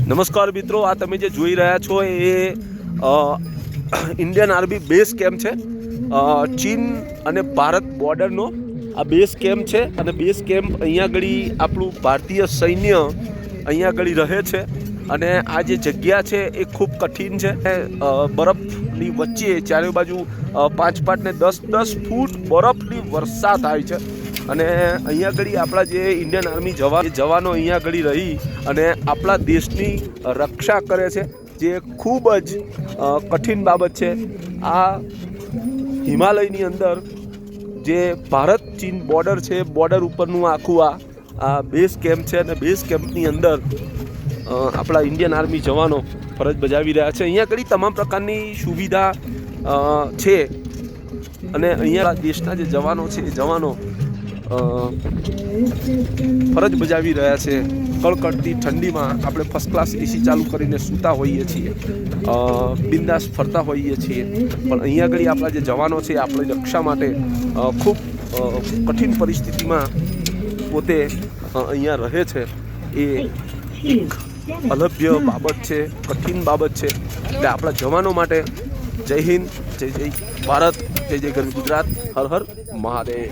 નમસ્કાર મિત્રો, આ તમે જે જોઈ રહ્યા છો એ ઇન્ડિયન આર્મી બેઝ કેમ્પ છે. ચીન અને ભારત બોર્ડરનો આ બેઝ કેમ્પ છે અને બેઝ કેમ્પ અહીંયા આગળ આપણું ભારતીય સૈન્ય અહીંયા આગળ રહે છે. અને આ જે જગ્યા છે એ ખૂબ કઠિન છે. બરફની વચ્ચે ચારે બાજુ 5 ને 10 ફૂટ બરફની વર્ષા થાય છે. અને અહીંયા આગળ આપણા જે ઇન્ડિયન આર્મી જવાનો અહીંયા આગળ રહી અને આપણા દેશની રક્ષા કરે છે, જે ખૂબ જ કઠિન બાબત છે. આ હિમાલયની અંદર જે ભારત ચીન બોર્ડર છે, બોર્ડર ઉપરનું આખું આ બેઝ કેમ્પ છે અને બેઝ કેમ્પની અંદર આપણા ઇન્ડિયન આર્મી જવાનો ફરજ બજાવી રહ્યા છે. અહીંયા આગળ તમામ પ્રકારની સુવિધા છે અને અહીંયા દેશના જે જવાનો છે એ જવાનો ફરજ બજાવી રહ્યા છે. કડકડતી ઠંડીમાં આપણે ફર્સ્ટ ક્લાસ એસી ચાલુ કરીને સૂતા હોઈએ છીએ, બિંદાસ ફરતા હોઈએ છીએ, પણ અહીંયા આગળ આપણા જે જવાનો છે આપણી રક્ષા માટે ખૂબ કઠિન પરિસ્થિતિમાં પોતે અહીંયા રહે છે. એ એક અલભ્ય બાબત છે, કઠિન બાબત છે. એટલે આપણા જવાનો માટે જય હિન્દ, જય જય ભારત, જય જય ગુજરાત, હર હર મહાદેવ.